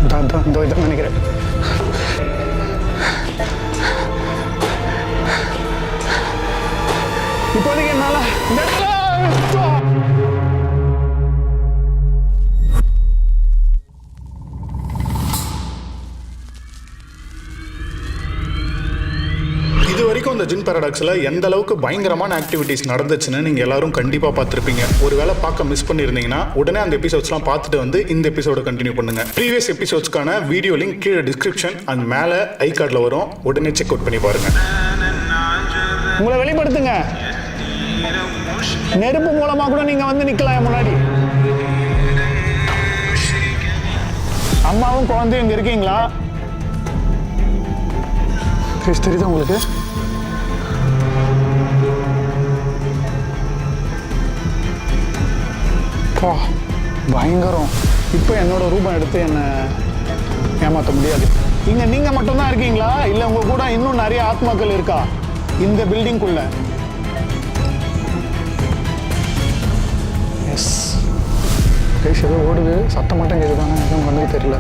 இதான் நினைக்கிறேன். இப்போதைக்கு என்னால இது வரைக்கும் இந்த ஜின் பாராடாக்ஸில் எந்த அளவுக்கு பயங்கரமான ஆக்டிவிட்டீஸ் நடந்துச்சுன்னு நீங்கள் எல்லாரும் கண்டிப்பாக பார்த்துருப்பீங்க. ஒரு வேளை பார்க்க மிஸ் பண்ணியிருந்தீங்கன்னா உடனே அந்த எபிசோட்ஸ்லாம் பார்த்துட்டு வந்து இந்த எபிசோட கண்டினியூ பண்ணுங்க. ப்ரீவியஸ் எபிசோட்ஸ்க்கான வீடியோ லிங்க் கீழே டிஸ்கிரிப்ஷன் அண்ட் மேலே ஐ கார்டில் வரும். உடனே செக் அவுட் பண்ணி பாருங்க. உங்களை வெளிப்படுத்துங்க. நெருப்பு மூலமா கூட நீங்க வந்து நிக்கலாம் முன்னாடி. அம்மாவும் குழந்தையும் இங்க இருக்கீங்களா? தெரியுதா உங்களுக்கு? பயங்கரம். இப்போ என்னோட ரூபம் எடுத்து என்ன ஏமாற்ற முடியாது. இங்க நீங்க மட்டும்தான் இருக்கீங்களா, இல்ல உங்க கூட இன்னும் நிறைய ஆத்மாக்கள் இருக்கா இந்த பில்டிங்குள்ள? எஸ், கைஸ் ஏதோ ஓடுது, சத்தம் மட்டும் கேட்குதானே, எதுவும் கண்ணுக்கு தெரியல.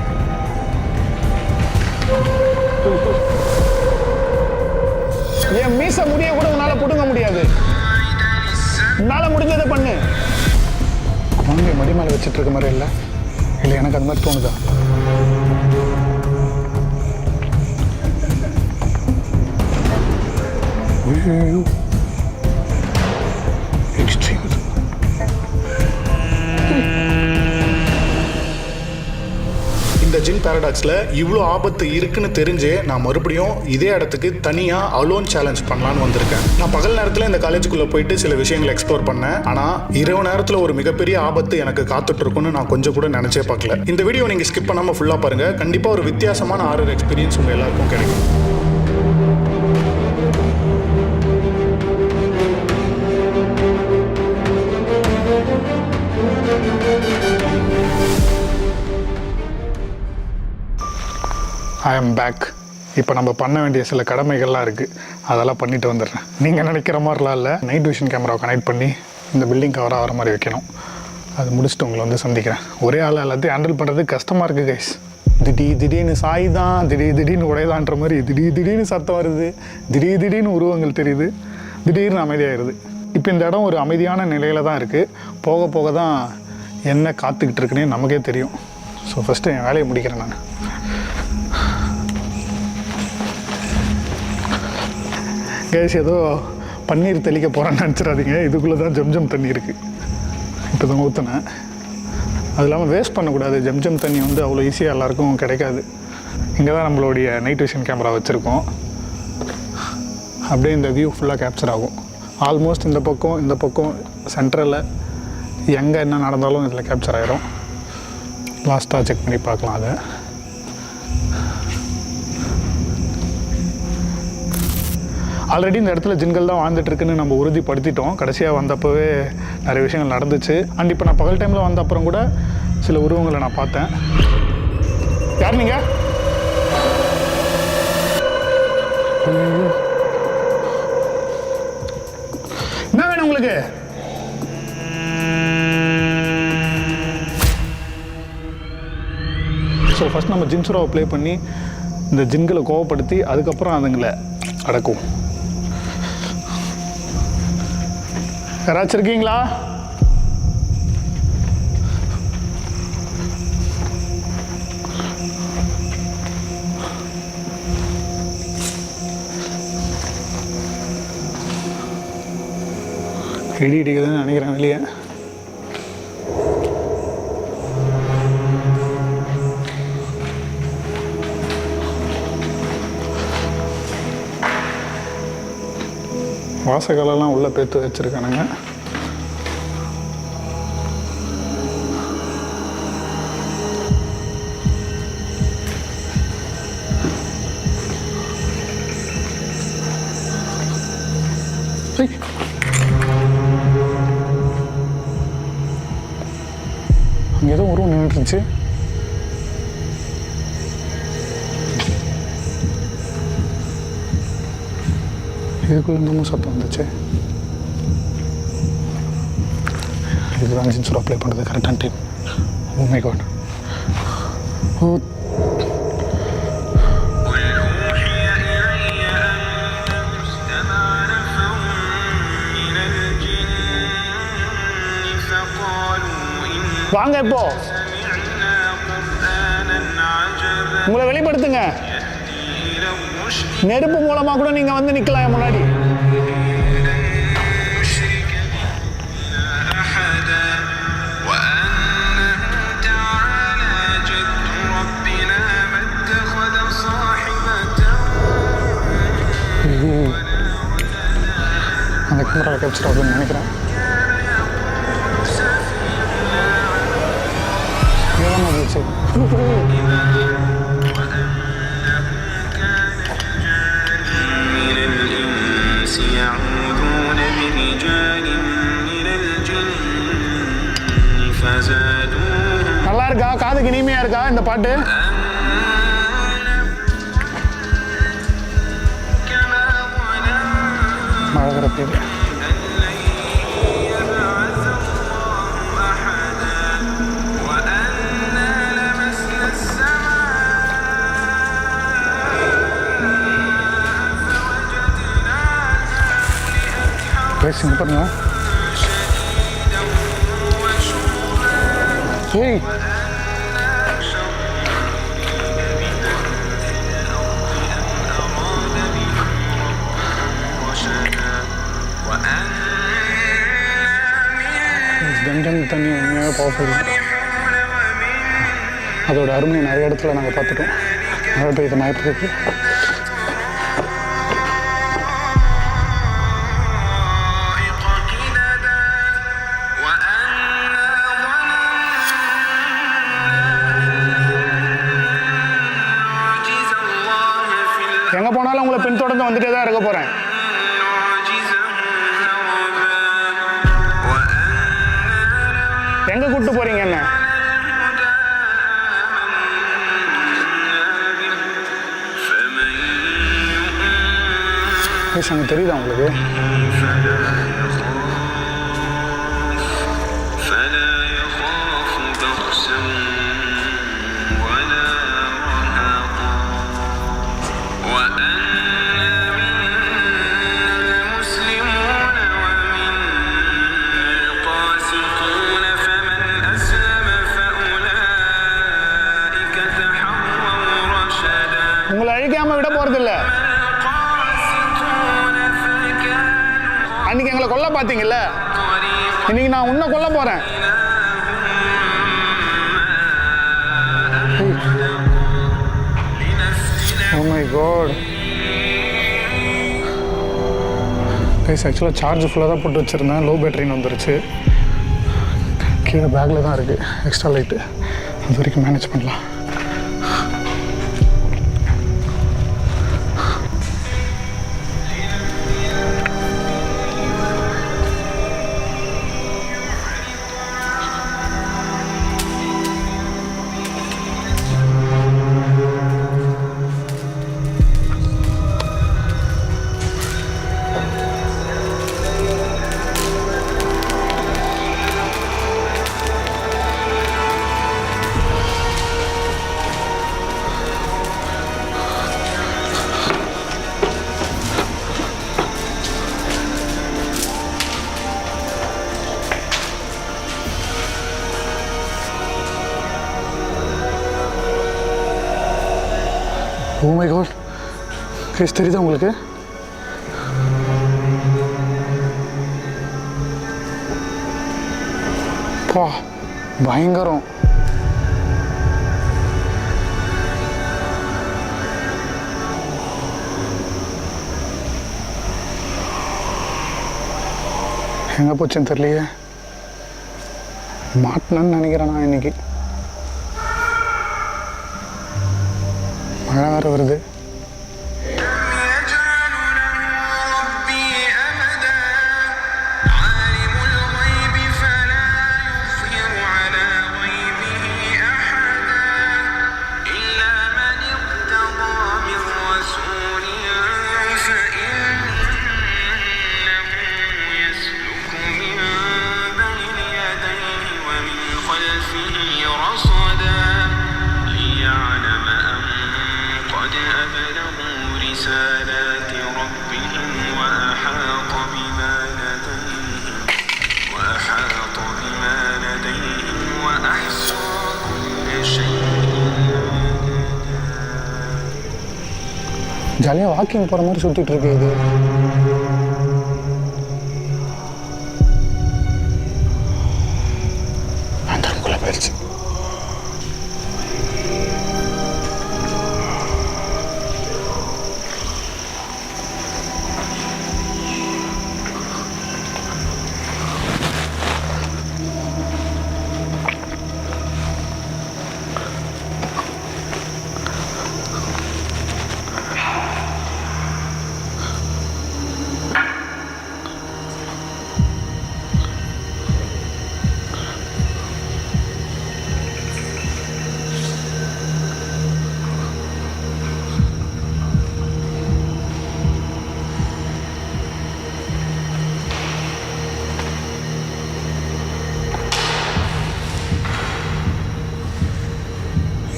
என் மீச முடிய கூட உன்னால புடுங்க முடியாது. உன்னால முடிஞ்சதை பண்ணு. குழந்தைய மடி மேலே வச்சுட்டு இருக்க மாதிரி இல்லை இல்லை, எனக்கு அந்த மாதிரி தோணுதா? எக்ஸ்ட்ரீம். இந்த ஜின் பாராடாக்ஸில் இவ்வளோ ஆபத்து இருக்குன்னு தெரிஞ்சே நான் மறுபடியும் இதே இடத்துக்கு தனியாக அலோன் சேலஞ்ச் பண்ணலான்னு வந்திருக்கேன். நான் பகல் நேரத்தில் இந்த காலேஜுக்குள்ளே போயிட்டு சில விஷயங்களை எக்ஸ்ப்ளோர் பண்ணேன். ஆனால் இரவு நேரத்தில் ஒரு மிகப்பெரிய ஆபத்து எனக்கு காத்துட்டு இருக்குன்னு நான் கொஞ்சம் கூட நினச்சே பார்க்கல. இந்த வீடியோ நீங்கள் ஸ்கிப் பண்ணாமல் ஃபுல்லாக பாருங்கள். கண்டிப்பாக ஒரு வித்தியாசமான ஹாரர் எக்ஸ்பீரியன்ஸ் உங்கள் எல்லாருக்கும் கிடைக்கும். I am back. இப்போ நம்ம பண்ண வேண்டிய சில கடமைகள்லாம் இருக்குது, அதெல்லாம் பண்ணிட்டு வந்துடுறேன். நீங்கள் நினைக்கிற மாதிரிலாம் இல்லை. நைட் விஷன் கேமராவை கனெக்ட் பண்ணி இந்த பில்டிங் கவர் ஆகிற மாதிரி வைக்கணும். அது முடிச்சுட்டு உங்களை வந்து சந்திக்கிறேன். ஒரே ஆள் எல்லாத்தையும் ஹேண்டில் பண்ணுறது கஷ்டமாக இருக்குது கைஸ். திடீர்னு சாய் தான், திடீர்னு உடையதான்ற மாதிரி திடீர்னு சத்தம் வருது, திடீர்னு உருவங்கள் தெரியுது, திடீர்னு அமைதியாகிடுது. இப்போ இந்த இடம் ஒரு அமைதியான நிலையில் தான் இருக்குது. போக போக தான் என்ன காத்துக்கிட்டு இருக்குன்னே நமக்கே தெரியும். ஸோ ஃபஸ்ட்டு என் வேலையை முடிக்கிறேன் நான். கேஸ் ஏதோ பன்னீர் தெளிக்க போகிறேன்னு நினச்சிடாதீங்க. இதுக்குள்ளே தான் ஜம்ஜம் தண்ணி இருக்குது. இப்போ தான் ஊற்றுனேன். அது இல்லாமல் வேஸ்ட் பண்ணக்கூடாது. ஜம்ஜம் தண்ணி வந்து அவ்வளோ ஈஸியாக எல்லாருக்கும் கிடைக்காது. இங்கே தான் நம்மளுடைய நைட் விஷன் கேமரா வச்சுருக்கோம். அப்படியே இந்த வியூ ஃபுல்லாக கேப்சர் ஆகும். ஆல்மோஸ்ட் இந்த பக்கம் சென்ட்ரலில் எங்கே என்ன நடந்தாலும் இதில் கேப்சர் ஆகிரும். லாஸ்ட்டாக செக் பண்ணி பார்க்கலாம் அதை. ஆல்ரெடி இந்த இடத்துல ஜின்கள் தான் வாழ்ந்துட்டுருக்குன்னு நம்ம உறுதிப்படுத்திட்டோம். கடைசியாக வந்தப்போவே நிறைய விஷயங்கள் நடந்துச்சு. அண்ட் இப்போ நான் பகல் டைமில் வந்த அப்புறம் கூட சில உருவங்களை நான் பார்த்தேன். யார் நீங்கள்? என்ன வேணும் உங்களுக்கு? ஸோ ஃபஸ்ட் நம்ம ஜின்சுராவை ப்ளே பண்ணி இந்த ஜின்களை கோவப்படுத்தி அதுக்கப்புறம் அதுங்களை அடக்கும். யாராச்சும் இருக்கீங்களா? இடி இடிக்குதுன்னு நினைக்கிறேன் வெளியே. வாசகாலெல்லாம் உள்ளே பேத்து வச்சுருக்கானுங்க. அங்கே ஏதோ உருவம் நின்றுச்சு. இதுக்குள்ள இன்னமும் சத்தம் வந்துச்சு. இதுதான் ஜின்சுரா அப்ளை பண்ணுறது கரெக்டான டைம். Oh my god. ஓ வாங்க இப்போ உங்களை வெளிப்படுத்துங்க. நெருப்பு மூலமா கூட நீங்க வந்து நிக்கலாம் என் முன்னாடி. அந்த கேமரா கேப்சர் ஆகுதுன்னு நினைக்கிறேன். நல்லா இருக்கா? காதுக்கு இனிமையா இருக்கா இந்த பாட்டு? மழை பேர் பேசுங்க பாருங்க. ஏய் கங்கன் தண்ணி உண்மையாக பவர்ஃபுல். அதோட அருமையை நிறைய இடத்துல நாங்கள் பார்த்துட்டோம். மழை பெய்யுது மயப்பதுக்கு. எங்கே போனாலும் உங்களை பின்தொடர்ந்து வந்துட்டே தான் இருக்க போகிறேன். எங்கே கூப்பிட்டு போகிறீங்க என்ன? அங்கே தெரியுதா உங்களுக்கு? உங்களை அழிக்காம விட போறதில்ல. அன்னைக்கு எங்களை கொல்ல பார்த்தீங்கல்ல, இன்னைக்கு நான் உன்னை கொல்ல போறேன். Oh my God. கைஸ் ஆக்சுவலாக சார்ஜ் ஃபுல்லாக தான் போட்டு வச்சுருந்தேன். லோ பேட்டரின்னு வந்துருச்சு. கீழே பேக்கில் தான் இருக்குது எக்ஸ்ட்ரா லைட்டு. அது வரைக்கும் மேனேஜ் பண்ணலாம். Oh my God. கைஸ் தெரியுதா உங்களுக்கு? பா பயங்கரம். எங்கே போச்சுன்னு தெரியலையே. மாட்டினேன்னு நினைக்கிறேன் நான் இன்னைக்கு. மழை வேறு வருது. رسالات ربهم وأحاط بما لديهم ஜாலியாக வாக்கிங் போகிற மாதிரி சுற்றிட்டு இருக்கு இது. அந்த ரூம்குள்ளே போயிடுச்சு.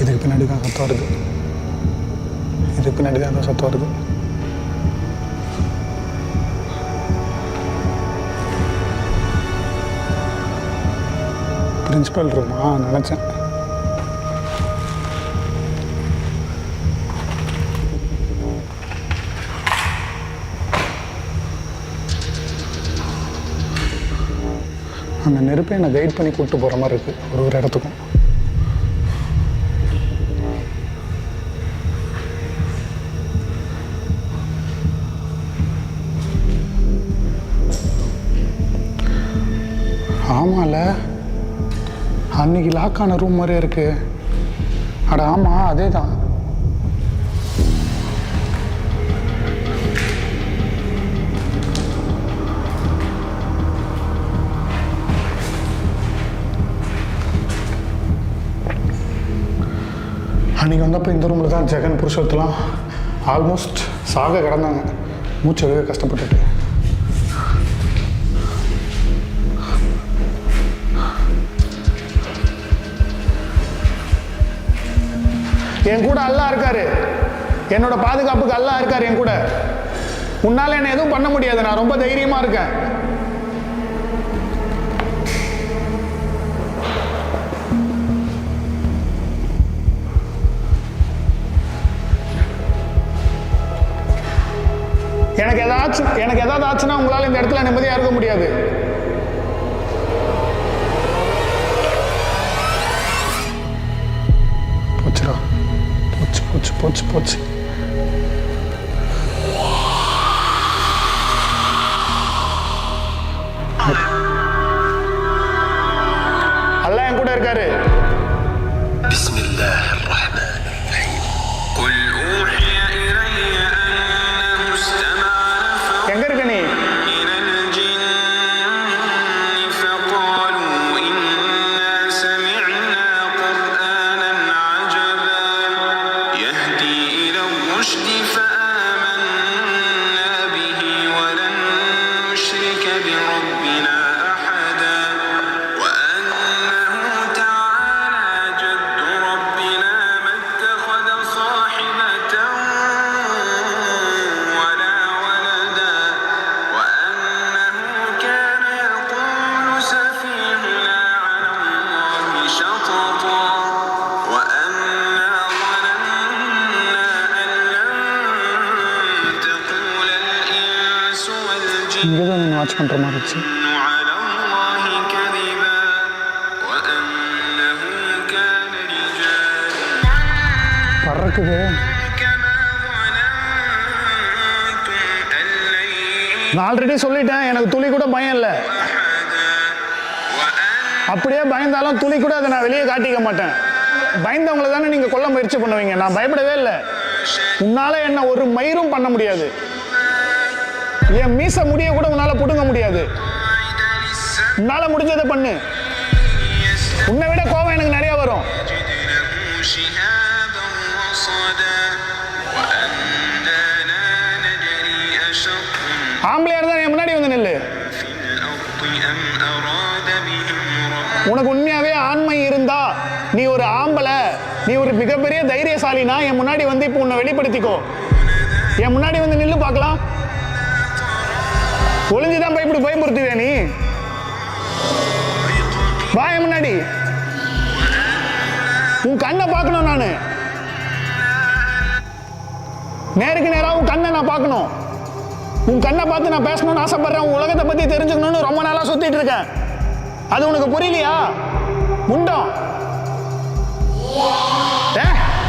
இதுக்கு பின்னாடி தான் சத்தம் வருது. இதுக்கு பின்னாடி தான் சத்தம் வருது. பிரின்சிபல் ரூமா நினச்சேன். அந்த நெருப்பை என்னை கைட் பண்ணி கூப்பிட்டு போகிற மாதிரி இருக்குது ஒரு இடத்துக்கும். ஆமாம்ல, அன்னைக்கு லாக் ஆன ரூம் மாதிரியே இருக்கு. அட ஆமாம், அதே தான். அன்னைக்கு வந்தப்போ இந்த ரூமில் தான் ஜெகன் புருஷோத்தலாம் ஆல்மோஸ்ட் சாக கிடந்தாங்க, மூச்சு கஷ்டப்பட்டுட்டு. என் கூட அல்லாஹ் இருக்காரு, என்னோட பாதுகாப்புக்கு அல்லாஹ் இருக்காரு என் கூட. உன்னால என்ன எதுவும் பண்ண முடியாது, நான் ரொம்ப தைரியமா இருக்கேன். எனக்கு ஏதாவது ஆச்சுன்னா உங்களால இந்த இடத்துல நிம்மதியா இருக்க முடியாது. போச்சுடா, போச்சு போச்சு போச்சு போச்சு. அல்லாஹ் என் கூட இருக்காரு. எங்க இருக்க நீ? இங்கே தான் நீங்கள் வாட்ச் பண்ணுற மாதிரி இருந்துச்சு. பறக்குது. நான் ஆல்ரெடி சொல்லிட்டேன், எனக்கு துளி கூட பயம் இல்லை. அப்படியே பயந்தாலும் துளி கூட அதை நான் வெளியே காட்டிக்க மாட்டேன். பயந்தவங்களை தானே நீங்கள் கொல்ல முயற்சி பண்ணுவீங்க, நான் பயப்படவே இல்லை. உன்னால என்ன ஒரு மயிரும் பண்ண முடியாது. என் மீச முடிய கூட உன்னால புடுங்க முடியாது. உன்னால முடிஞ்சதை பண்ணு. உன்னை விட கோபம் எனக்கு நிறைய வரும். ஆம்பளையா இருந்தா என் முன்னாடி வந்து நில்லு. உனக்கு உண்மையாவே ஆண்மை இருந்தா, நீ ஒரு ஆம்பளை, நீ ஒரு மிகப்பெரிய தைரியசாலினா என் முன்னாடி வந்து இப்போ உன்னை வெளிப்படுத்திக்கோ. என் முன்னாடி வந்து நில்லு பார்க்கலாம். ஒளிஞ்சுதான் பயமுறுத்துவே நீ. வா என் முன்னாடி, உன் கண்ணை பார்க்கணும் நானு. நேருக்கு நேராக உன் கண்ணை நான் பார்க்கணும். உன் கண்ணை பார்த்து நான் பேசணும்னு ஆசைப்படுறேன். உன் உலகத்தை பற்றி தெரிஞ்சுக்கணும்னு ரொம்ப நாளாக சுற்றிட்டு இருக்கேன். அது உனக்கு புரியலையா? முண்டம்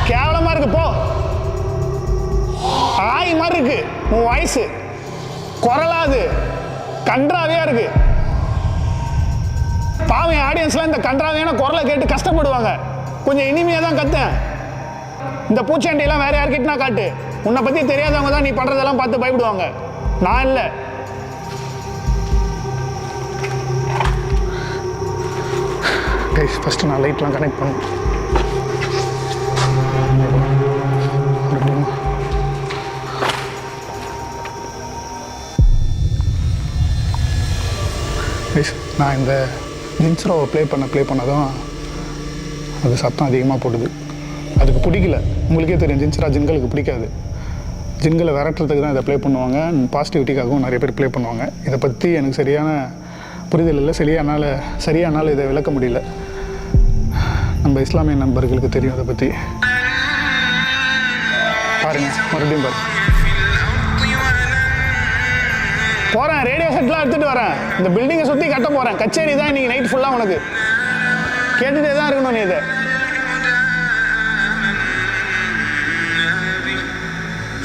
கேவலமா இருக்கு. போ. ஆய் மாதிரி இருக்கு உன் வாய்ஸ். குரலாது கன்றாவியா இருக்கு. பாவம் ஆடியன்ஸ்லாம் இந்த கன்றாவியான குரலை கேட்டு கஷ்டப்படுவாங்க. கொஞ்சம் இனிமையா தான் கத்தேன். இந்த பூச்சாண்டியெல்லாம் வேற யார்கிட்ட நான் காட்டு. உன்னை பத்தி தெரியாதவங்க தான் நீ பண்றதெல்லாம் பார்த்து பயப்படுவாங்க. நான் இல்லை. ஃபர்ஸ்ட் நான் லைட்லாம் கனெக்ட் பண்ணும். நான் இந்த ஜின்ஸ்ரோவை ப்ளே பண்ணதான் அது சத்தம் அதிகமாக போடுது. அதுக்கு பிடிக்கல. உங்களுக்கே தெரியும் ஜின்ஸ்ரா ஜின்களுக்கு பிடிக்காது. ஜின்களை விரட்டுறதுக்கு தான் இதை ப்ளே பண்ணுவாங்க. பாசிட்டிவிட்டிக்காகவும் நிறைய பேர் ப்ளே பண்ணுவாங்க. இதை பற்றி எனக்கு சரியான புரிதல் இல்லை. சரியானால இதை விளக்க முடியல. நம்ம இஸ்லாமிய நண்பர்களுக்கு தெரியும் அதை பற்றி. பாருங்க, மறுபடியும் பாருங்க. போகிறேன், ரேடியோ செட்லாம் எடுத்துகிட்டு வரேன். இந்த பில்டிங்கை சுற்றி கட்ட போகிறேன். கச்சேரி தான் இன்றைக்கி நைட் ஃபுல்லாக உனக்கு கேட்டுகிட்டே தான் இருக்கணும். நீ இதை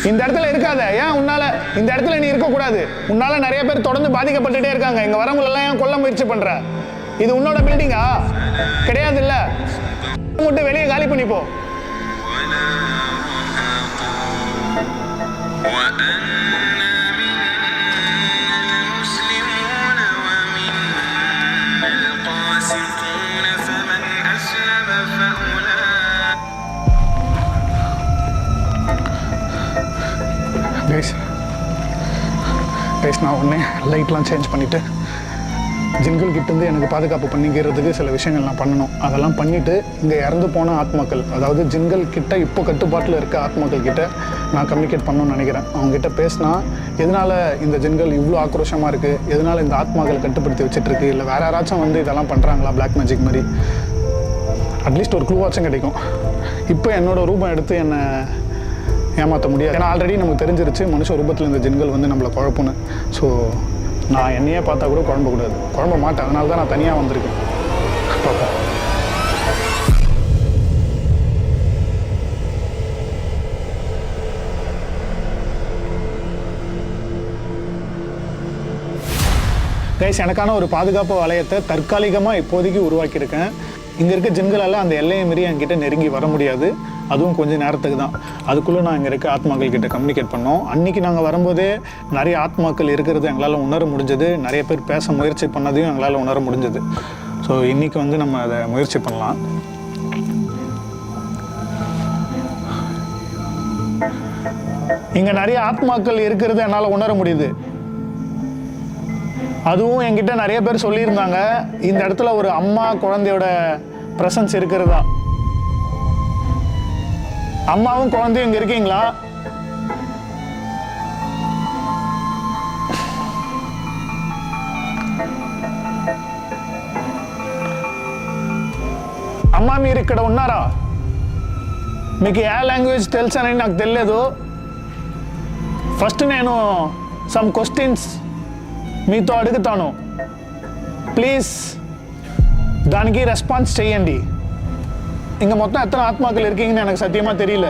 இந்த இடத்துல இருக்காத. ஏன் உன்னால இந்த இடத்துல நீ இருக்கக்கூடாது? உன்னால நிறைய பேர் தொடர்ந்து பாதிக்கப்பட்டுட்டே இருக்காங்க. இங்கே வரவங்களெல்லாம் ஏன் கொல்ல முயற்சி பண்ணுற? இது உன்னோட பில்டிங்கா? கிடையாது. இல்லை, மட்டும் வெளியே காலி பண்ணிப்போ. நான் உடனே லைட்லாம் சேஞ்ச் பண்ணிவிட்டு ஜின்கள் கிட்டேருந்து எனக்கு பாதுகாப்பு பண்ணிக்கிறதுக்கு சில விஷயங்கள் நான் பண்ணணும். அதெல்லாம் பண்ணிவிட்டு இங்கே இறந்து போன ஆத்மாக்கள், அதாவது ஜின்கள் கிட்ட இப்போ கட்டுப்பாட்டில் இருக்க ஆத்மாக்கள் கிட்ட நான் கம்யூனிகேட் பண்ணணும்னு நினைக்கிறேன். அவங்ககிட்ட பேசினா எதனால் இந்த ஜின்கள் இவ்வளோ ஆக்ரோஷமாக இருக்குது, எதனால் இந்த ஆத்மாக்கள் கட்டுப்படுத்தி வச்சுட்ருக்கு, இல்லை வேறு யாராச்சும் வந்து இதெல்லாம் பண்ணுறாங்களா பிளாக் மேஜிக் மாதிரி, அட்லீஸ்ட் ஒரு க்ளூவாச்சும் கிடைக்கும். இப்போ என்னோட ரூபம் எடுத்து என்னை ஏமாற்ற முடியாது. ஏன்னா ஆல்ரெடி நமக்கு தெரிஞ்சிருச்சு மனுஷ ரூபத்தில் இந்த ஜின்கள் வந்து நம்மளை குழப்புன்னு. ஸோ நான் என்னையே பார்த்தா கூட குழம்பக்கூடாது. குழம்ப மாட்டேன். அதனால தான் நான் தனியாக வந்திருக்கேன். பார்ப்போம். கைஸ், எனக்கான ஒரு பாதுகாப்பு வளையத்தை தற்காலிகமாக இப்போதைக்கு உருவாக்கியிருக்கேன். இங்கே இருக்க ஜின்களால் அந்த எல்லையை மீறி என்கிட்ட நெருங்கி வர முடியாது. அதுவும் கொஞ்சம் நேரத்துக்கு தான். அதுக்குள்ளே நான் இங்கே இருக்க ஆத்மாக்கள் கிட்ட கம்யூனிகேட் பண்ணோம். அன்றைக்கி நாங்கள் வரும்போதே நிறைய ஆத்மாக்கள் இருக்கிறது எங்களால் உணர முடிஞ்சது. நிறைய பேர் பேச முயற்சி பண்ணதையும் எங்களால் உணர முடிஞ்சது. ஸோ இன்றைக்கி வந்து நம்ம அதை முயற்சி பண்ணலாம். இங்கே நிறைய ஆத்மாக்கள் இருக்கிறது என்னால் உணர முடியுது. அதுவும் என்கிட்ட நிறைய பேர் சொல்லியிருந்தாங்க, இந்த இடத்துல ஒரு அம்மா குழந்தையோட ப்ரெசன்ஸ் இருக்கிறதா. அம்மாவும் குழந்தையும் இங்க இருக்கீங்களா? అమ్మ మీరు ఇక్కడ ఉన్నారా? మీకు ఏ లాంగ్వేజ్ తెలుసు అని నాకు తెలియదు. ఫస్ట్ నేను సమ్ క్వశ్చన్స్ మీతో అడుగుతాను. ప్లీజ్ దానికి రెస్పాన్స్ చేయండి. இங்கே மொத்தம் எத்தனை ஆத்மாக்கள் இருக்கீங்கன்னு எனக்கு சத்தியமாக தெரியல.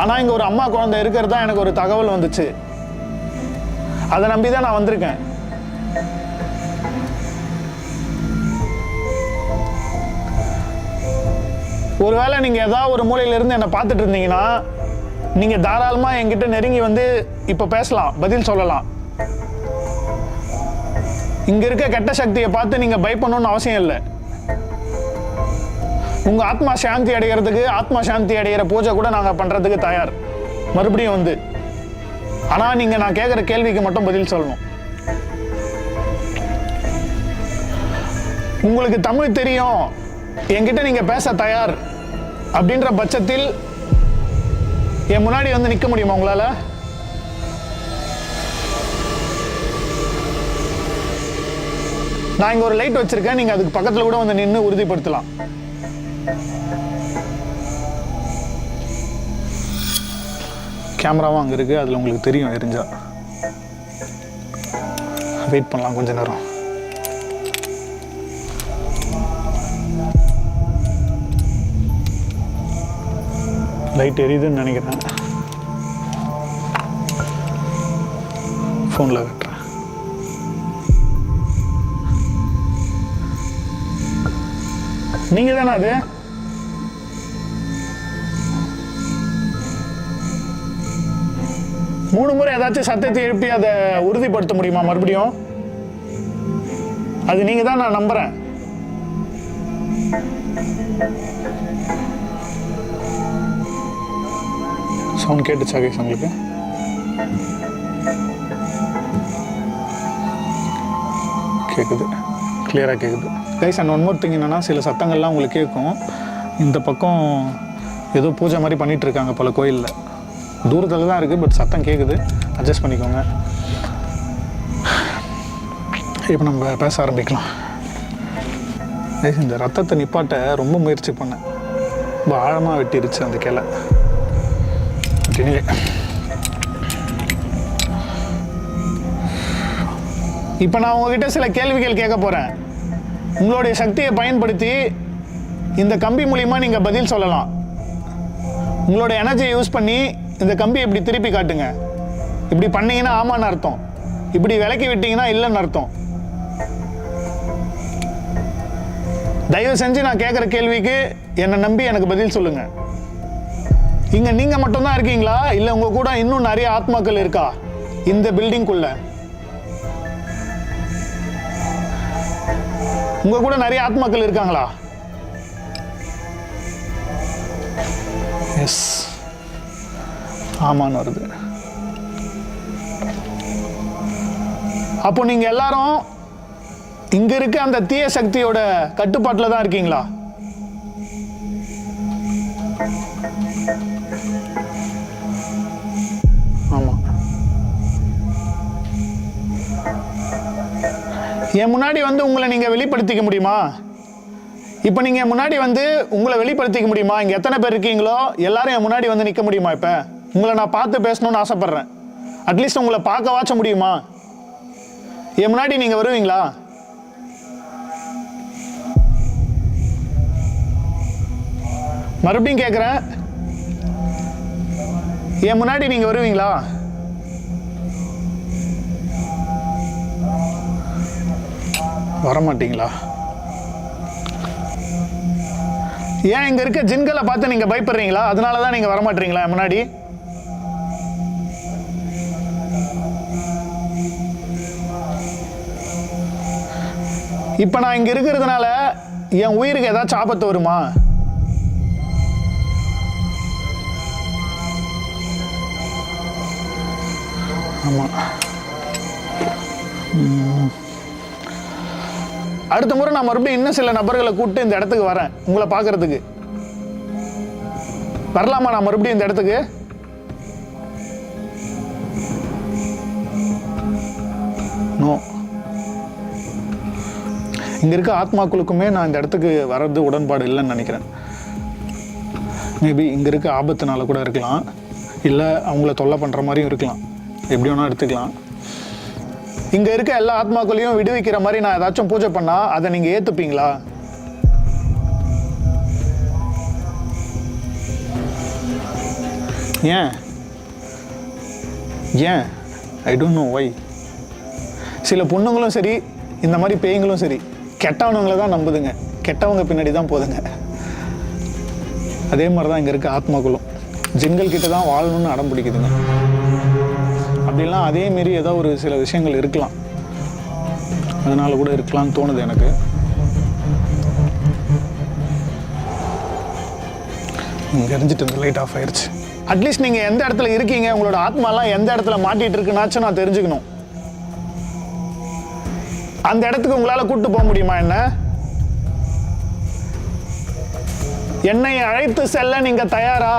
ஆனால் இங்கே ஒரு அம்மா குழந்தை இருக்கிறதா எனக்கு ஒரு தகவல் வந்துச்சு. அதை நம்பி தான் நான் வந்திருக்கேன். ஒருவேளை நீங்கள் ஏதாவது ஒரு மூலையிலிருந்து என்னை பார்த்துட்டு இருந்தீங்கன்னா நீங்கள் தாராளமாக என்கிட்ட நெருங்கி வந்து இப்போ பேசலாம், பதில் சொல்லலாம். இங்கே இருக்க கெட்ட சக்தியை பார்த்து நீங்கள் பயப்படணும்னு அவசியம் இல்லை. உங்கள் ஆத்மா சாந்தி அடைகிறதுக்கு, ஆத்மா சாந்தி அடைகிற பூஜை கூட நாங்கள் பண்ணுறதுக்கு தயார் மறுபடியும் வந்து. ஆனால் நீங்கள் நான் கேட்குற கேள்விக்கு மட்டும் பதில் சொல்லணும். உங்களுக்கு தமிழ் தெரியும், என்கிட்ட நீங்கள் பேச தயார் அப்படின்ற பட்சத்தில் என் முன்னாடி வந்து நிற்க முடியுமா உங்களால்? நான் இங்கே ஒரு லைட் வச்சுருக்கேன். நீங்கள் அதுக்கு பக்கத்தில் கூட வந்து நின்று உறுதிப்படுத்தலாம். கேமராவும் அங்கே இருக்குது, அதில் உங்களுக்கு தெரியும் எரிஞ்சா. வெயிட் பண்ணலாம் கொஞ்ச நேரம். லைட் எரியுதுன்னு நினைக்கிறேன். ஃபோனில் கட்டுறேன். நீங்கள் தானே அது? மூணு முறை ஏதாச்சும் சத்தத்தை எழுப்பி அதை உறுதிப்படுத்த முடியுமா மறுபடியும்? அது நீங்கள் தான், நான் நம்புகிறேன். சவுண்ட் கேட்டுச்சா கைஸ் உங்களுக்கு? கேட்குது, கிளியராக கேட்குது guys. And one more thing என்னென்னா, சில சத்தங்கள்லாம் உங்களுக்கு கேட்கும். இந்த பக்கம் ஏதோ பூஜை மாதிரி பண்ணிகிட்டு இருக்காங்க போல கோயிலில். தூரத்தில் தான் இருக்குது, பட் சத்தம் கேட்குது, அட்ஜஸ்ட் பண்ணிக்கோங்க. இப்போ நம்ம பேச ஆரம்பிக்கலாம். இந்த ரத்தத்தை நிப்பாட்ட ரொம்ப முயற்சி பண்ணேன், ரொம்ப ஆழமாக வெட்டிருச்சு அந்த கிளை. இப்போ நான் உங்ககிட்ட சில கேள்விகள் கேட்க போகிறேன். உங்களுடைய சக்தியை பயன்படுத்தி இந்த கம்பி மூலிமா நீங்கள் பதில் சொல்லலாம். உங்களோட எனர்ஜியை யூஸ் பண்ணி இந்த கம்பி இப்படி திருப்பி காட்டுங்க. இப்படி பண்ணீங்கன்னா ஆமான்னு அர்த்தம், இப்படி விலக்கி விட்டீங்கன்னா இல்லைன்னு அர்த்தம். தயவு செஞ்சு நான் கேட்குற கேள்விக்கு என்னை நம்பி எனக்கு பதில் சொல்லுங்க. இங்கே நீங்கள் மட்டும்தான் இருக்கீங்களா, இல்லை உங்கள் கூட இன்னும் நிறைய ஆத்மாக்கள் இருக்கா இந்த பில்டிங்குள்ள? உங்கள் கூட நிறைய ஆத்மாக்கள் இருக்காங்களா? எஸ், ஆமான்னு வருது. அப்போ நீங்கள் எல்லாரும் இங்கே இருக்க அந்த தீய சக்தியோட கட்டுப்பாட்டில் தான் இருக்கீங்களா? ஆமாம். என் முன்னாடி வந்து உங்களை நீங்கள் வெளிப்படுத்திக்க முடியுமா? இப்போ நீங்கள் முன்னாடி வந்து உங்களை வெளிப்படுத்திக்க முடியுமா? இங்கே எத்தனை பேர் இருக்கீங்களோ எல்லாரும் என் முன்னாடி வந்து நிற்க முடியுமா? இப்போ உங்களை நான் பார்த்து பேசணும்னு ஆசைப்பட்றேன். அட்லீஸ்ட் உங்களை பார்க்க வாச்ச முடியுமா? என் முன்னாடி நீங்கள் வருவீங்களா? மறுபடியும் கேட்குறேன், என் முன்னாடி நீங்கள் வருவீங்களா? வரமாட்டீங்களா? ஏன் இங்கே இருக்க ஜின்களை பார்த்து நீங்கள் பயப்படுறீங்களா? அதனால தான் நீங்கள் வரமாட்டீங்களா முன்னாடி? இப்போ நான் இங்கே இருக்கிறதுனால என் உயிருக்கு ஏதாச்சும் ஆபத்து வருமா? ஆமாம். அடுத்த முறை நான் மறுபடியும் இன்னும் சில நபர்களை கூப்பிட்டு இந்த இடத்துக்கு வரேன் உங்களை பார்க்கறதுக்கு. வரலாமா நான் மறுபடியும் இந்த இடத்துக்கு? நோ. இங்கே இருக்க ஆத்மாக்களுக்குமே நான் இந்த இடத்துக்கு வர்றது உடன்பாடு இல்லைன்னு நினைக்கிறேன். மேபி இங்கே இருக்க ஆபத்துனால கூட இருக்கலாம், இல்லை அவங்கள தொல்லை பண்ணுற மாதிரியும் இருக்கலாம். எப்படி வேணால் எடுத்துக்கலாம். இங்கே இருக்க எல்லா ஆத்மாக்களையும் விடுவிக்கிற மாதிரி நான் ஏதாச்சும் பூஜை பண்ணால் அதை நீங்கள் ஏற்றுப்பீங்களா? ஏன் ஏன் ஐ டோன்ட் நோ வை. சில பொண்ணுங்களும் சரி, இந்த மாதிரி பேய்களும் சரி, கெட்டவனுங்களை தான் நம்புதுங்க, கெட்டவங்க பின்னாடி தான் போதுங்க. அதே மாதிரி தான் இங்கே இருக்க ஆத்மாக்களும் ஜின்கள் கிட்ட தான் வாழணும்னு அடம் பிடிக்குதுங்க. அப்படிலாம் அதேமாரி ஏதோ ஒரு சில விஷயங்கள் இருக்கலாம், அதனால கூட இருக்கலாம்னு தோணுது எனக்கு. இங்கே எரிஞ்சிட்டு இந்த லைட் ஆஃப் ஆயிடுச்சு. அட்லீஸ்ட் நீங்கள் எந்த இடத்துல இருக்கீங்க, உங்களோட ஆத்மாலாம் எந்த இடத்துல மாட்டிட்டு இருக்குன்னாச்சும் நான் தெரிஞ்சுக்கணும். அந்த இடத்துக்கு உங்களால் கூப்பிட்டு போக முடியுமா? என்னை அழைத்து செல்ல நீங்க தயாரா?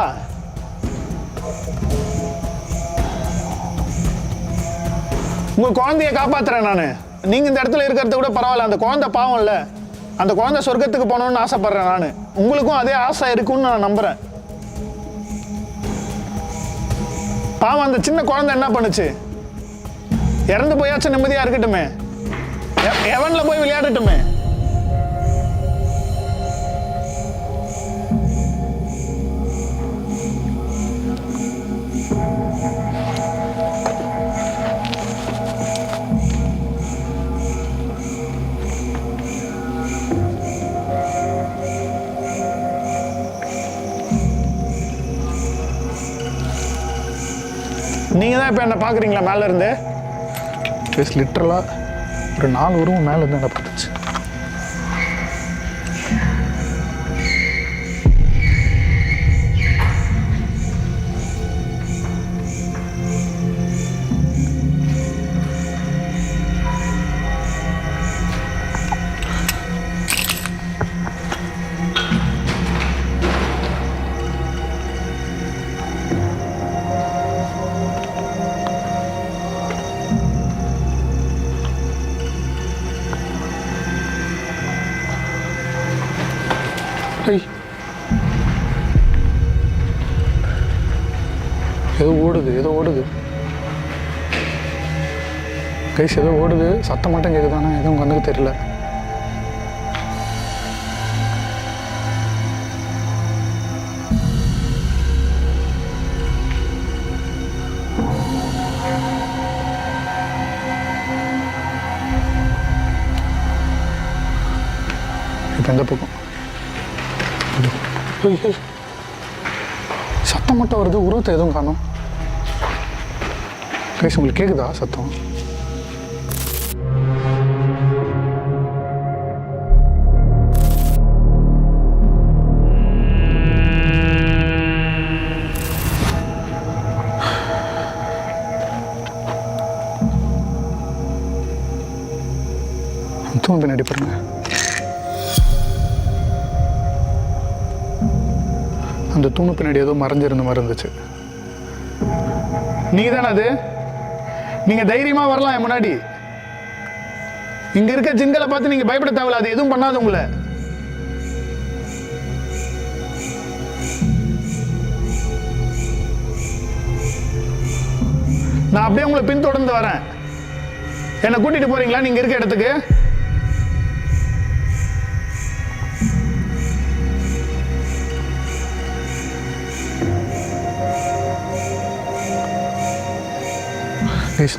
உங்க குழந்தைய காப்பாத்துறேன் நான். நீங்க இந்த இடத்துல இருக்கிறத விட பரவாயில்ல, அந்த குழந்தை பாவம் இல்ல, அந்த குழந்தை சொர்க்கத்துக்கு போகணும்னு ஆசைப்படுறேன் நான். உங்களுக்கும் அதே ஆசை இருக்குன்னு நான் நம்புறேன். பாவம் அந்த சின்ன குழந்தை என்ன பண்ணுச்சு? இறந்து போயாச்சும் நிம்மதியாக இருக்கட்டுமே, எவனில் போய் விளையாடட்டுமே. நீங்கள் தான் இப்போ என்ன பார்க்குறீங்களா மேலே இருந்து? ப்ளஸ் லிட்டரலாக ஒரு 4 உருவம் மேலே இருந்து என்ன பார்த்துச்சு. ஏதோ ஓடுது கைஸ், ஏதோ ஓடுது. சத்தம் மட்டும் கேட்குதானே, எதுவும் கண்ணுக்கு தெரியல. இப்போ எந்த பக்கம் சத்தம் மட்டும் வருது, உருவத்தை எதுவும் காணும். கைஸ், உங்களுக்கு கேட்குதா சத்தம்? தூண் பின்னாடி பாருங்க. அந்த தூணு பின்னாடி ஏதோ மறைஞ்சிருந்த மாதிரி இருந்துச்சு. நீங்க தானே அது? நீங்க தைரியமா வரலாம் என் முன்னாடி. இங்க இருக்க ஜின்களை பார்த்து நீங்க பயப்பட தேவையில்ல, அது எதுவும் பண்ணாது உங்களை. நான் அப்படியே உங்களை பின்தொடர்ந்து வரேன். என்னை கூட்டிட்டு போறீங்களா நீங்க இருக்க இடத்துக்கு?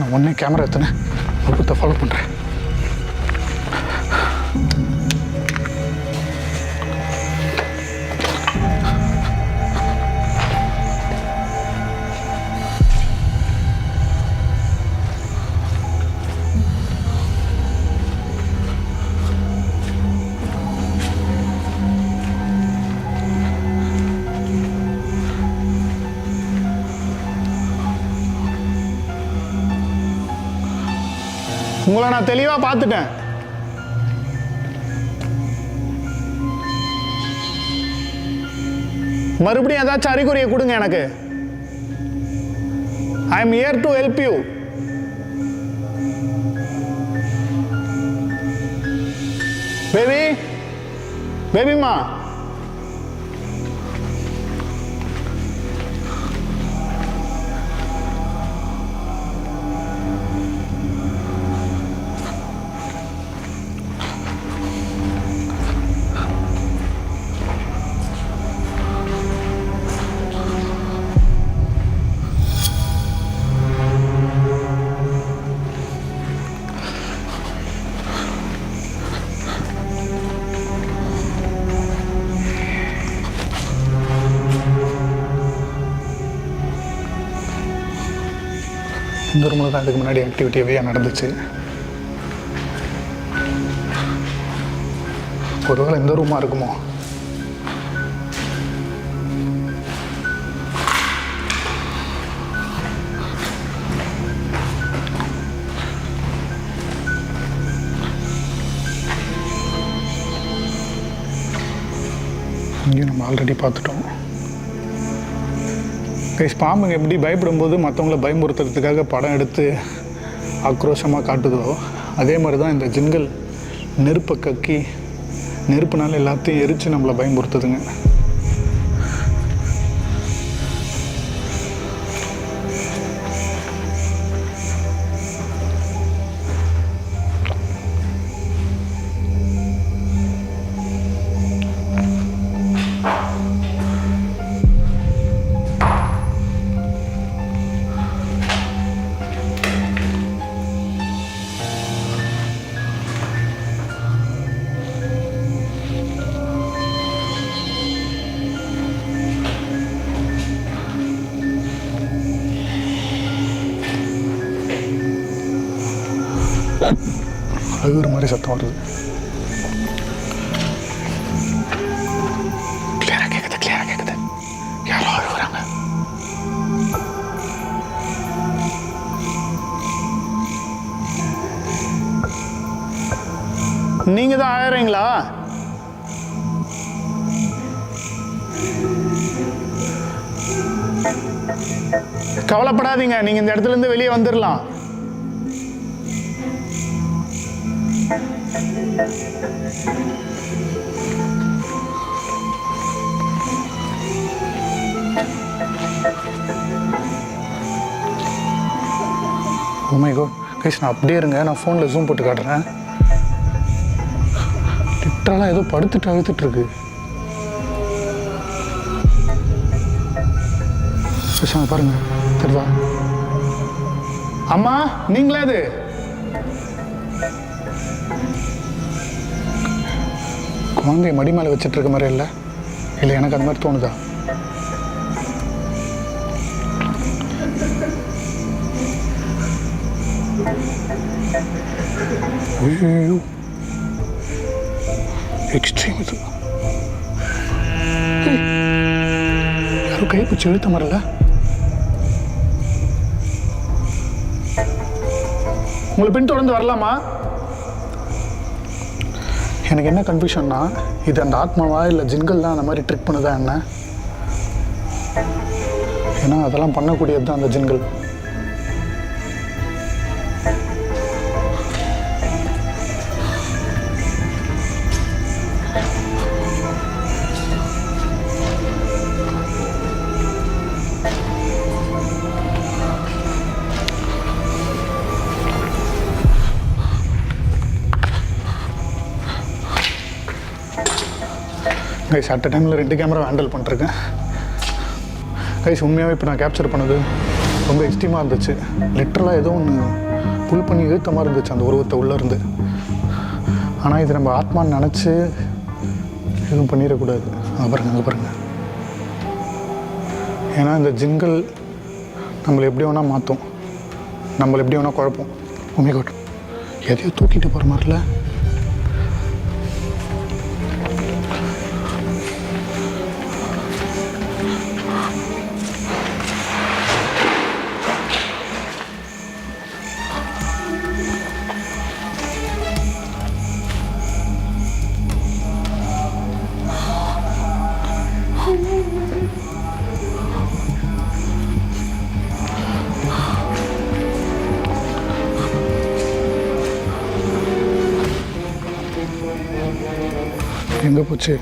நான் ஒன்னே கேமரா எடுத்தேன், வகுப்பத்தை ஃபாலோ பண்ணுறேன். உங்களை நான் தெளிவாக பார்த்துட்டேன். மறுபடியும் ஏதாச்சும் அறிகுறியை கொடுங்க எனக்கு. I am here to help you. பேபிமா, இந்த ரூமில் தான் இதுக்கு முன்னாடி ஆக்டிவிட்டியாகவே நடந்துச்சு. ஒருவேளை இந்த ரூமாக இருக்குமோ? இங்கேயும் நம்ம ஆல்ரெடி பார்த்துட்டோம். கைஸ், பாம்புங்க எப்படி பயப்படும்போது மற்றவங்கள பயமுறுத்துறதுக்காக படம் எடுத்து ஆக்ரோஷமாக காட்டுதோ, அதே மாதிரி தான் இந்த ஜின்கள் நெருப்பை கக்கி நெருப்புனால எல்லாத்தையும் எரித்து நம்மளை பயமுறுத்துதுங்க. அழுகுற மாதிரி சத்தம் வருது. கிளியரா கேக்குது. யாரோ அழுகுறாங்க. நீங்க தான் அழறீங்களா? கவலைப்படாதீங்க, நீங்க இந்த இடத்துல இருந்து வெளியே வந்துடலாம். ஓ மை காட் கைஸ், நான் அப்படியே இருங்க, நான் ஃபோனில் ஜூம் போட்டு காட்டுறேன். லிட்டரலாக ஏதோ படுத்துட்டு அழுத்துட்டு இருக்கு. பாருங்க, தெரியுதா? அம்மா, நீங்களா? இது குழந்தைய மடி மேலே வச்சுட்டு இருக்க மாதிரி இல்லை? எனக்கு அந்த மாதிரி தோணுதா? ஐயோ, எக்ஸ்ட்ரீம் இது. யாரும் கை பிடிச்சி இழுத்த மாதிரில. உங்களை பின்தொடர்ந்து வரலாமா? எனக்கு என்ன கன்ஃபியூஷன்னா, இது அந்த ஆத்மாவா இல்லை ஜின்கள் தான் அந்த மாதிரி ட்ரிக் பண்ணுதா என்ன? ஏன்னா அதெல்லாம் பண்ணக்கூடியது தான் அந்த ஜின்கள். கைஸ், அட் டைமில் 2 கேமரா ஹேண்டில் பண்ணிருக்கேன். கைஸ், உண்மையாகவே இப்போ நான் கேப்சர் பண்ணது ரொம்ப எக்ஸ்ட்ரீமாக இருந்துச்சு. லிட்டரலாக ஏதோ ஒன்று புல் பண்ணி இழுத்த மாதிரி இருந்துச்சு அந்த உருவத்தை உள்ளேருந்து. ஆனால் இது நம்ம ஆத்மான்னு நினச்சி எதுவும் பண்ணிடக்கூடாது. அங்கே பாருங்க. ஏன்னா இந்த ஜின்கள் நம்மளை எப்படி வேணால் மாற்றும், நம்மளை எப்படி வேணால் குழப்பம். உண்மை காட், எதையோ தூக்கிட்டு போகிற மாதிரில. எங்கே போச்சு?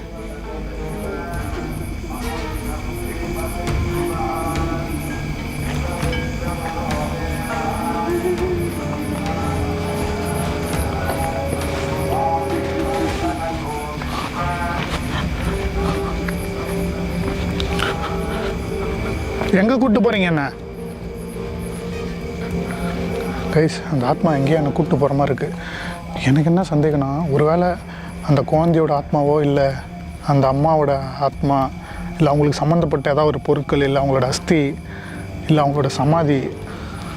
எங்கே கூப்பிட்டு போகிறீங்க என்ன? கைஸ், அந்த ஆத்மா எங்கேயோ என்னை கூப்பிட்டு போகிற மாதிரி இருக்குது. எனக்கு என்ன சந்தேகம்னா, ஒருவேளை அந்த குழந்தையோட ஆத்மாவோ இல்லை அந்த அம்மாவோட ஆத்மா இல்லை அவங்களுக்கு சம்மந்தப்பட்ட ஏதாவது ஒரு பொருட்கள் இல்லை அவங்களோட அஸ்தி இல்லை அவங்களோட சமாதி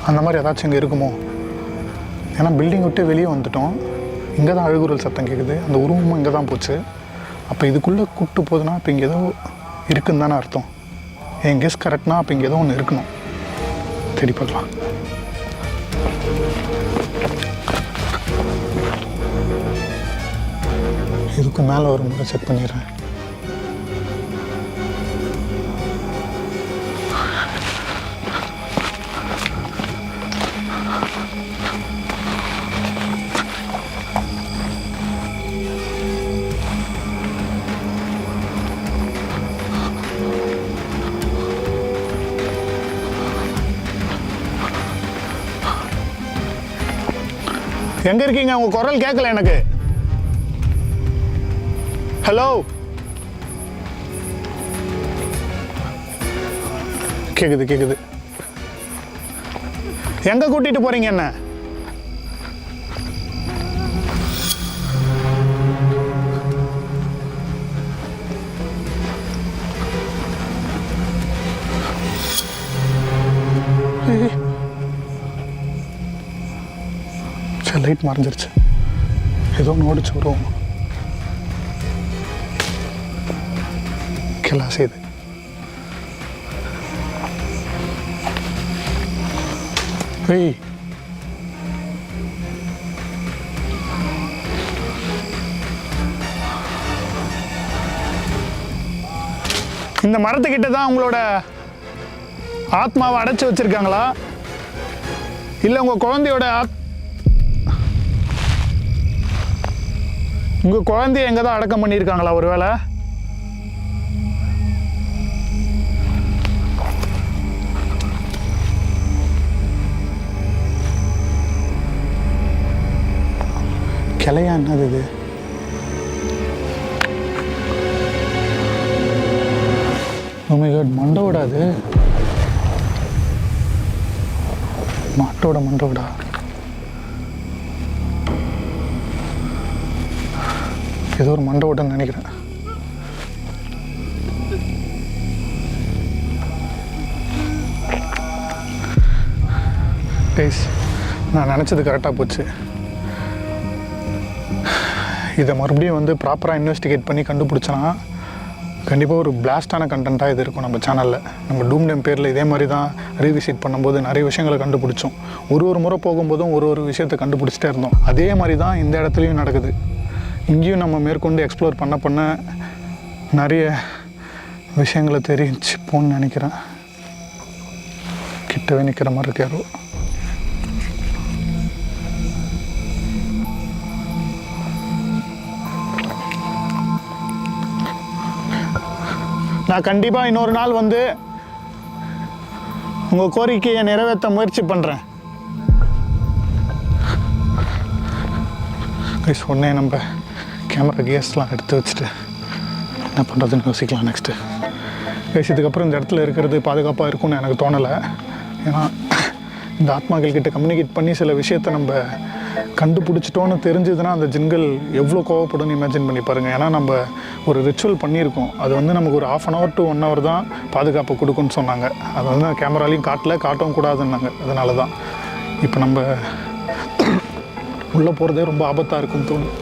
அந்த மாதிரி ஏதாச்சும் இங்கே இருக்குமோ? ஏன்னா பில்டிங் விட்டு வெளியே வந்துட்டோம், இங்கே தான் அழுகுரல் சத்தம் கேட்குது, அந்த உருவமும் இங்கே தான் போச்சு. அப்போ இதுக்குள்ளே கூப்பிட்டு போகுதுன்னா அப்போ இங்கே ஏதோ இருக்குன்னு தானே அர்த்தம். என் கெஸ் கரெக்ட்னா அப்போ இங்கே ஏதோ ஒன்று இருக்கணும். தேடி பார்க்கலாம். இதுக்கு மேலே ஒரு முறை செக் பண்ணிடுறேன். எங்க இருக்கீங்க? உங்க குரல் கேட்கல எனக்கு. ஹலோ, கேக்குது. எங்க கூட்டிட்டு போறீங்க என்ன? லைட் மறைஞ்சிருச்சு. ஏதோ ஒன்று ஓடிச்சு வரும். கிளாஸ் இது. ஏய், இந்த மரத்துக்கிட்ட தான் உங்களோட ஆத்மாவை அடைச்சி வச்சிருக்காங்களா, இல்லை உங்கள் குழந்தையோட உங்கள் குழந்தைய எங்கே தான் அடக்கம் பண்ணியிருக்காங்களா ஒருவேளை? கிளையா என்னது இது? மண்டோடா அது, மாட்டோட மண்டோடா. ஏதோ ஒரு மண்டோடன்னு நினைக்கிறேன். கைஸ், நான் நினச்சது கரெக்டாக போச்சு. இதை மறுபடியும் வந்து ப்ராப்பராக இன்வெஸ்டிகேட் பண்ணி கண்டுபிடிச்சனா கண்டிப்பாக ஒரு பிளாஸ்டான கண்டென்ட்டாக இது இருக்கும் நம்ம சேனலில். நம்ம டூம் நேம் பேரில் இதே மாதிரி தான் ரீவிசிட் பண்ணும்போது நிறைய விஷயங்களை கண்டுபிடிச்சோம். ஒரு முறை போகும்போதும் ஒரு விஷயத்தை கண்டுபிடிச்சிட்டே இருந்தோம். அதே மாதிரி தான் இந்த இடத்துலையும் நடக்குது. இங்கேயும் நம்ம மேற்கொண்டு எக்ஸ்ப்ளோர் பண்ண நிறைய விஷயங்களை தெரிஞ்சுப்போன்னு நினைக்கிறேன். கிட்டவே நிற்கிற மாதிரி இருக்கு யாரோ. நான் கண்டிப்பாக இன்னொரு நாள் வந்து உங்கள் கோரிக்கையை நிறைவேற்ற முயற்சி பண்ணுறேன். உடனே நம்ம கேமரா கேஸ்லாம் எடுத்து வச்சுட்டு என்ன பண்ணுறதுன்னு யோசிக்கலாம் நெக்ஸ்ட்டு. இதுக்கப்புறம் இந்த இடத்துல இருக்கிறது பாதுகாப்பாக இருக்கும்னு எனக்கு தோணலை. ஏன்னா இந்த ஆத்மாக்கள்கிட்ட கம்யூனிகேட் பண்ணி சில விஷயத்தை நம்ம கண்டுபிடிச்சிட்டோன்னு தெரிஞ்சதுன்னா அந்த ஜின்கள் எவ்வளோ கோவப்படும் இமேஜின் பண்ணி பாருங்கள். ஏன்னா நம்ம ஒரு ரிச்சுவல் பண்ணியிருக்கோம். அது வந்து நமக்கு ஒரு 1/2 hour to 1 hour தான் பாதுகாப்பு கொடுக்குன்னு சொன்னாங்க. அது வந்து கேமராலையும் காட்டவும் கூடாதுன்னாங்க. அதனால தான் இப்போ நம்ம உள்ளே போகிறதே ரொம்ப ஆபத்தாக இருக்குன்னு தோணும்.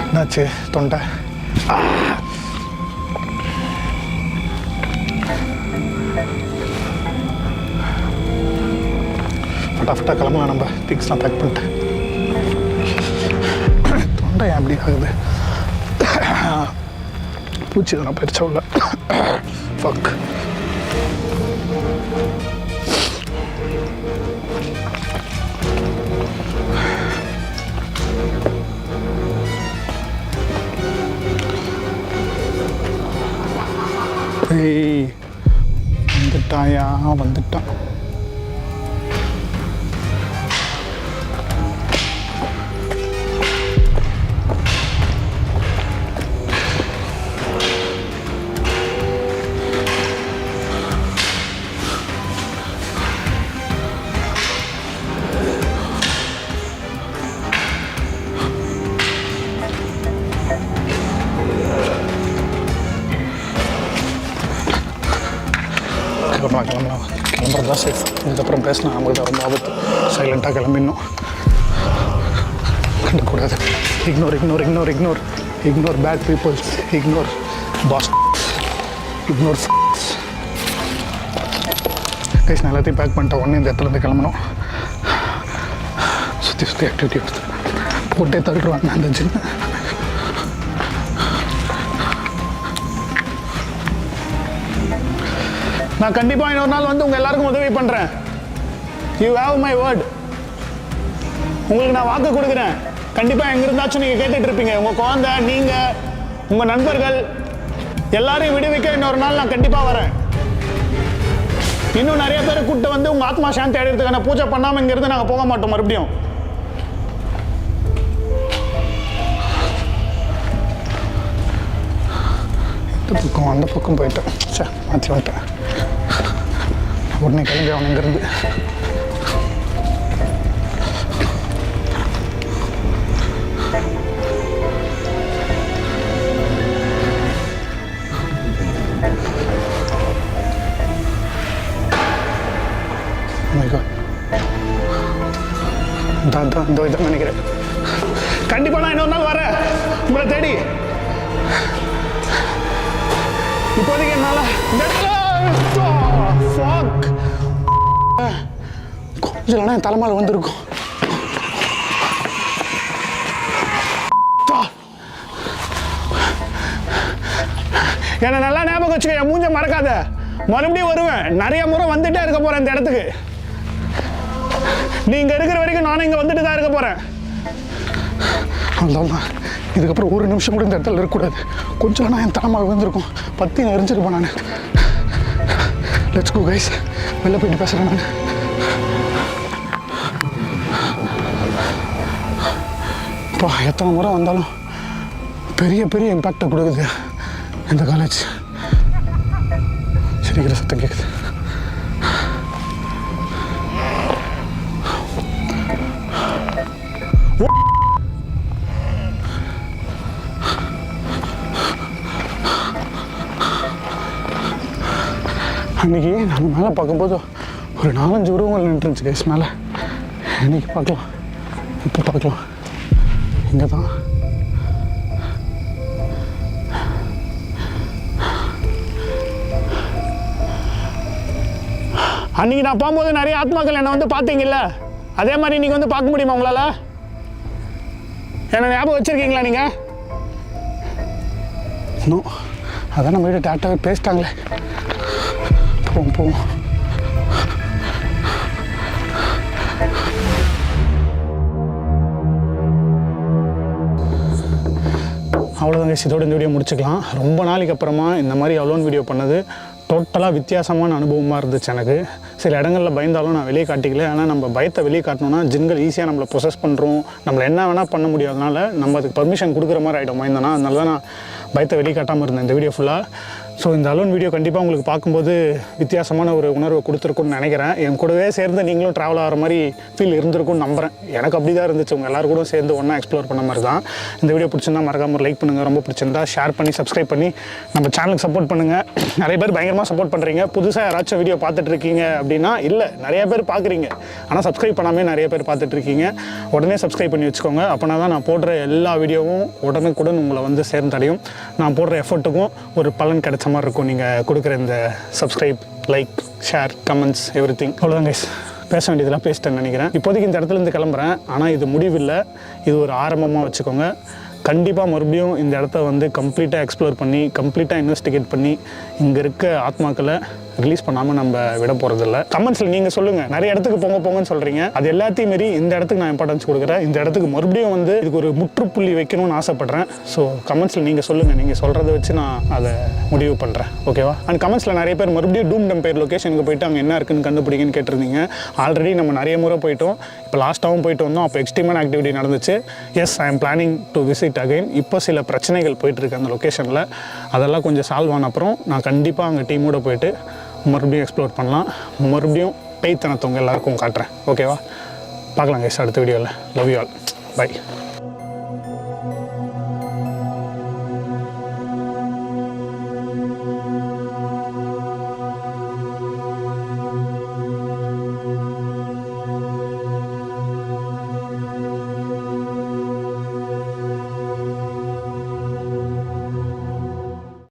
என்னாச்சு தொண்டை? ஃபட்டாஃபட்டாக கிளம்பலாம். நம்ம திங்ஸ்லாம் பேக் பண்ணிட்டு. தொண்டை ஏன் அப்படி ஆகுது? பூச்சி தானே போயிடுச்சா உள்ள? ஃபக். ஏய், வந்துட்டான். கிளம்புறது தான் சேஃப். இதுக்கப்புறம் பேசினா நமக்கு தான் ரொம்ப ஆபத்து. சைலண்ட்டாக கிளம்பிடணும். கண்டுக்கூடாது. Ignore bad peoples, ignore boss, ignore guys. நான் எல்லாத்தையும் பேக் பண்ணிட்டேன். உடனே இந்த இடத்துலேருந்து கிளம்பணும். சுற்றி ஆக்டிவிட்டி எடுத்து போட்டே தள்ளுருவாங்க அந்த ஜின்னு. நான் கண்டிப்பாக இன்னொரு நாள் வந்து உங்கள் எல்லாருக்கும் உதவி பண்ணுறேன். You have my word. உங்களுக்கு நான் வாக்கு கொடுக்குறேன். கண்டிப்பாக எங்கே இருந்தாச்சும் நீங்கள் கேட்டுட்டு இருப்பீங்க. உங்கள் குழந்தை, நீங்கள், உங்கள் நண்பர்கள் எல்லாரையும் விடுவிக்க இன்னொரு நாள் நான் கண்டிப்பாக வரேன். இன்னும் நிறைய பேரை கூப்பிட்டு வந்து உங்கள் ஆத்மா சாந்தி அடைகிறதுக்கான பூஜை பண்ணாமல் இங்கிருந்து நாங்கள் போக மாட்டோம் மறுபடியும். இந்த பக்கம் அந்த பக்கம் போயிட்டேன். சே, மாற்றி வந்துட்டேன். உடனே கிளம்பி அவன் இங்கேருந்து. Oh my God. இந்த இதை நினைக்கிறேன். கண்டிப்பாக நான் இன்னொரு நாள் வரேன் உங்களை தேடி. இப்போதைக்கு என்னால் கொஞ்சம் இல்லைனா என் தலைமையில் வந்திருக்கும். என்னை நல்லா ஞாபகம் வச்சுக்க, என் மூஞ்ச மறக்காத. மறுபடியும் வருவேன், நிறைய முறை வந்துட்டே இருக்க போகிறேன் இந்த இடத்துக்கு. நீ இங்கே இருக்கிற வரைக்கும் நானும் இங்கே வந்துட்டு தான் இருக்க போகிறேன். அவ்வளோதான். இதுக்கப்புறம் ஒரு நிமிஷம் கூட இந்த இடத்துல இருக்கக்கூடாது. கொஞ்சம் நான் என் தலைமையில் வந்திருக்கும். பற்றி நான் எரிஞ்சிருப்பேன் நான். Let's go guys. வெளில போயிட்டு பேசுகிறேன் நான். இப்போ எத்தனை முறை வந்தாலும் பெரிய பெரிய இம்பேக்டை கொடுக்குது இந்த காலேஜ். சிரிக்கிற சத்தம் கேட்குது. அன்றைக்கி நம்ம மேலே பார்க்கும்போது ஒரு 4-5 உருவங்கள் நின்றுச்சு கைஸ் மேலே. இன்றைக்கி பார்க்கலாம், இப்போ பார்க்கலாம். இங்கே தான் அன்றைக்கி நான் போகும்போது நிறைய ஆத்மாக்கள் என்னை வந்து பார்த்தீங்கல்ல, அதே மாதிரி நீங்கள் வந்து பார்க்க முடியுமா உங்களால்? என்ன ஞாபகம் வச்சுருக்கீங்களா நீங்கள்? இன்னும் அதான் நம்ம வீட்டு டேட்டாவே பேசிட்டாங்களே. போவோம் போவோம். அவ்வளோதாங்க, இதோட இந்த வீடியோ முடிச்சுக்கலாம். ரொம்ப நாளைக்கு அப்புறமா இந்த மாதிரி அலோன் வீடியோ பண்ணது டோட்டலாக வித்தியாசமான அனுபவமாக இருந்துச்சு எனக்கு. சில இடங்களில் பயந்தாலும் நான் வெளியே காட்டிக்கல. ஆனால் நம்ம பயத்தை வெளியே காட்டணும்னா ஜின்கள் ஈஸியாக நம்மளை ப்ரொசஸ் பண்ணுறோம். நம்மளை என்ன வேணால் பண்ண முடியாதனால நம்ம அதுக்கு பர்மிஷன் கொடுக்குற மாதிரி ஆகிடும் பயந்தனா. அதனால தான் நான் பயத்தை வெளியே காட்டாமல் இருந்தேன் இந்த வீடியோ ஃபுல்லாக. ஸோ இந்த அலோன் வீடியோ கண்டிப்பாக உங்களுக்கு பார்க்கும்போது வித்தியாசமான ஒரு உணர்வை கொடுத்துருக்குன்னு நினைக்கிறேன். என் கூடவே சேர்ந்து நீங்களும் ட்ராவல் ஆகிற மாதிரி ஃபீல் இருந்திருக்குன்னு நம்புகிறேன். எனக்கு அப்படி தான் இருந்துச்சு. உங்கள் எல்லாரும் கூட சேர்ந்து ஒன்றா எக்ஸ்ப்ளோர் பண்ண மாதிரி தான். இந்த வீடியோ பிடிச்சிருந்தா மறக்காம ஒரு லைக் பண்ணுங்கள். ரொம்ப பிடிச்சிருந்தா ஷேர் பண்ணி சப்ஸ்கிரைப் பண்ணி நம்ம சேனலுக்கு சப்போர்ட் பண்ணுங்கள். நிறைய பேர் பயங்கரமாக சப்போர்ட் பண்ணுறீங்க. புதுசாக யாராச்சும் வீடியோ பார்த்துட்ருக்கீங்க அப்படின்னா, இல்லை நிறைய பேர் பார்க்குறீங்க ஆனால் சப்ஸ்கிரைப் பண்ணாமல் நிறைய பேர் பார்த்துட்ருக்கீங்க. உடனே சப்ஸ்கிரைப் பண்ணி வச்சுக்கோங்க. அப்போனா தான் நான் போடுற எல்லா வீடியோவும் உடனுக்குடன் உங்களை வந்து சேர்ந்தடையும். நான் போடுற எஃபர்ட்டுக்கும் ஒரு பலன் கிடைச்ச மாதிரி இருக்கும் நீங்கள் கொடுக்குற இந்த subscribe, like, share, comments, everything. அவ்வளோதான் கைஸ், பேச வேண்டியதெல்லாம் பேசிட்டேன்னு நினைக்கிறேன். இப்போதைக்கு இந்த இடத்துலேருந்து கிளம்புறேன். ஆனால் இது முடிவில்லை, இது ஒரு ஆரம்பமாக வச்சுக்கோங்க. கண்டிப்பாக மறுபடியும் இந்த இடத்த வந்து கம்ப்ளீட்டாக எக்ஸ்ப்ளோர் பண்ணி கம்ப்ளீட்டாக இன்வெஸ்டிகேட் பண்ணி இங்கே இருக்க ஆத்மாக்களை ரிலீஸ் பண்ணாமல் நம்ம விட போகிறதில்ல. கமெண்ட்ஸில் நீங்கள் சொல்லுங்கள், நிறைய இடத்துக்கு போங்கன்னு சொல்கிறீங்க. அது எல்லாத்தையும் மாரி இந்த இடத்துக்கு நான் இம்பார்ட்டன்ஸ் கொடுக்குறேன். இந்த இடத்துக்கு மறுபடியும் வந்து இதுக்கு ஒரு முற்றுப்புள்ளி வைக்கணும்னு ஆசைப்பட்றேன். ஸோ கமெண்ட்ஸில் நீங்கள் சொல்லுங்கள், நீங்கள் சொல்கிறத வச்சு நான் அதை முடிவு பண்ணுறேன். ஓகேவா? அண்ட் கமெண்ட்ஸில் நிறைய பேர் மறுபடியும் டூம் டெம்பேர் லொக்கேஷனுக்கு போயிட்டு அங்கே என்ன இருக்குன்னு கண்டுபிடிங்கன்னு கேட்டிருந்தீங்க. ஆல்ரெடி நம்ம நிறைய முறை போயிட்டோம். இப்போ லாஸ்ட்டாகவும் போயிட்டு வந்தோம். அப்போ எக்ஸ்ட்ரீமான ஆக்டிவிட்டி நடந்துச்சு. Yes, I am planning to visit again. இப்போ சில பிரச்சனைகள் போயிட்டுருக்கு அந்த லொக்கேஷனில். அதெல்லாம் கொஞ்சம் சால்வ் ஆன அப்புறம் நான் கண்டிப்பாக அங்கே டீமோடு போயிட்டு மறுபடியும் எக்ஸ்ப்ளோர் பண்ணலாம். மறுபடியும் பேய்த்தனத்தவங்க எல்லாருக்கும் காட்டுறேன். ஓகேவா? பார்க்கலாம் கைஸ் அடுத்த வீடியோவில். Love you all. பை.